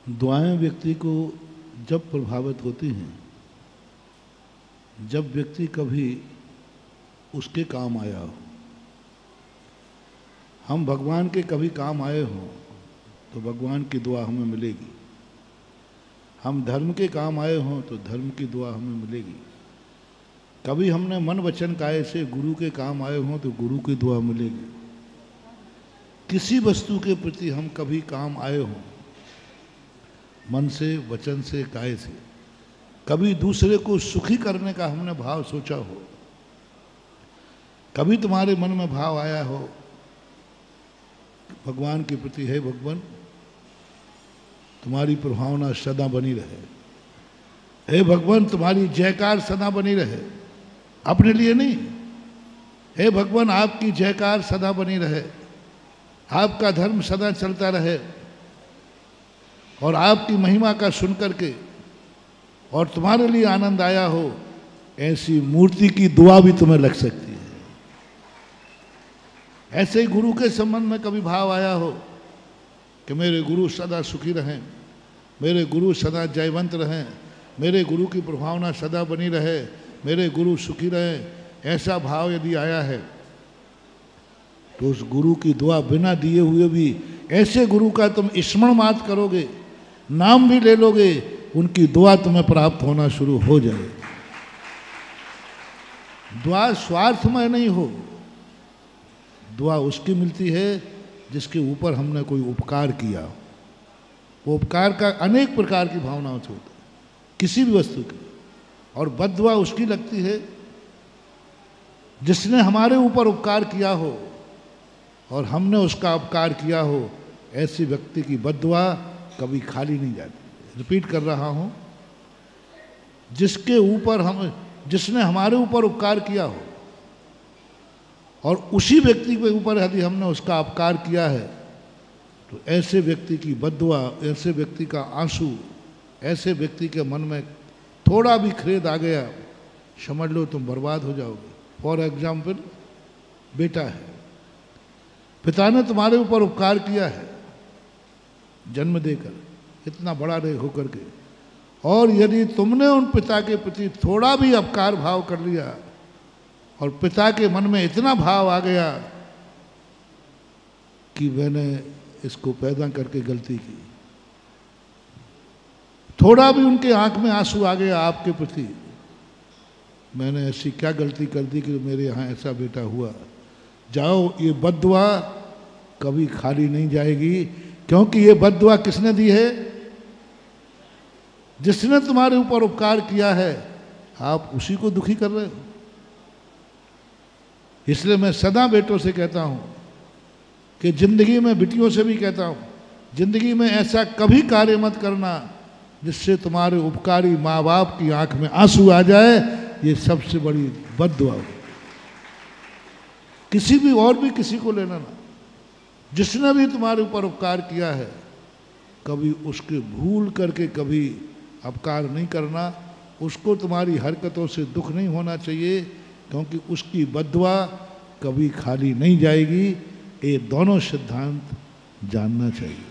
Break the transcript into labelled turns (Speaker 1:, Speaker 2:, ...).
Speaker 1: दुआएं व्यक्ति को जब प्रभावित होती हैं, जब व्यक्ति कभी उसके काम आया हो। हम भगवान के कभी काम आए हों तो भगवान की दुआ हमें मिलेगी। हम धर्म के काम आए हों तो धर्म की दुआ हमें मिलेगी। कभी हमने मन वचन काये से गुरु के काम आए हों तो गुरु की दुआ मिलेगी। किसी वस्तु के प्रति हम कभी काम आए हों, मन से, वचन से, काये से, कभी दूसरे को सुखी करने का हमने भाव सोचा हो, कभी तुम्हारे मन में भाव आया हो भगवान के प्रति, है भगवान तुम्हारी प्रभावना सदा बनी रहे, हे भगवान तुम्हारी जयकार सदा बनी रहे, अपने लिए नहीं, हे भगवान आपकी जयकार सदा बनी रहे, आपका धर्म सदा चलता रहे और आपकी महिमा का सुन करके और तुम्हारे लिए आनंद आया हो, ऐसी मूर्ति की दुआ भी तुम्हें लग सकती है। ऐसे ही गुरु के संबंध में कभी भाव आया हो कि मेरे गुरु सदा सुखी रहें, मेरे गुरु सदा जयवंत रहें, मेरे गुरु की प्रभावना सदा बनी रहे, मेरे गुरु सुखी रहें, ऐसा भाव यदि आया है तो उस गुरु की दुआ बिना दिए हुए भी ऐसे गुरु का तुम स्मरण मात्र करोगे, नाम भी ले लोगे, उनकी दुआ तुम्हें प्राप्त होना शुरू हो जाए। दुआ स्वार्थमय नहीं हो, दुआ उसकी मिलती है जिसके ऊपर हमने कोई उपकार किया। वो उपकार का अनेक प्रकार की भावनाओं से होता है, किसी भी वस्तु की। और बद्दुआ उसकी लगती है जिसने हमारे ऊपर उपकार किया हो और हमने उसका उपकार किया हो। ऐसी व्यक्ति की बद्दुआ कभी खाली नहीं जाती। रिपीट कर रहा हूँ, जिसने हमारे ऊपर उपकार किया हो और उसी व्यक्ति के ऊपर यदि हमने उसका अपकार किया है तो ऐसे व्यक्ति की बद्दुआ, ऐसे व्यक्ति का आंसू, ऐसे व्यक्ति के मन में थोड़ा भी खेद आ गया, समझ लो तुम बर्बाद हो जाओगे। फॉर एग्जाम्पल, बेटा है, पिता ने तुम्हारे ऊपर उपकार किया है जन्म देकर, इतना बड़ा रहे होकर के, और यदि तुमने उन पिता के प्रति थोड़ा भी अपकार भाव कर लिया और पिता के मन में इतना भाव आ गया कि मैंने इसको पैदा करके गलती की, थोड़ा भी उनके आंख में आंसू आ गया आपके प्रति, मैंने ऐसी क्या गलती कर दी कि मेरे यहाँ ऐसा बेटा हुआ, जाओ, ये बद्दुआ कभी खाली नहीं जाएगी। क्योंकि ये बद्दुआ किसने दी है? जिसने तुम्हारे ऊपर उपकार किया है, आप उसी को दुखी कर रहे हो। इसलिए मैं सदा बेटों से कहता हूं कि जिंदगी में, बिटियों से भी कहता हूं, जिंदगी में ऐसा कभी कार्य मत करना जिससे तुम्हारे उपकारी माँ बाप की आंख में आंसू आ जाए। ये सबसे बड़ी बद्दुआ हो। किसी भी और भी किसी को लेना ना, जिसने भी तुम्हारे ऊपर उपकार किया है, कभी उसके भूल करके कभी अपकार नहीं करना। उसको तुम्हारी हरकतों से दुख नहीं होना चाहिए, क्योंकि उसकी बद्दुआ कभी खाली नहीं जाएगी। ये दोनों सिद्धांत जानना चाहिए।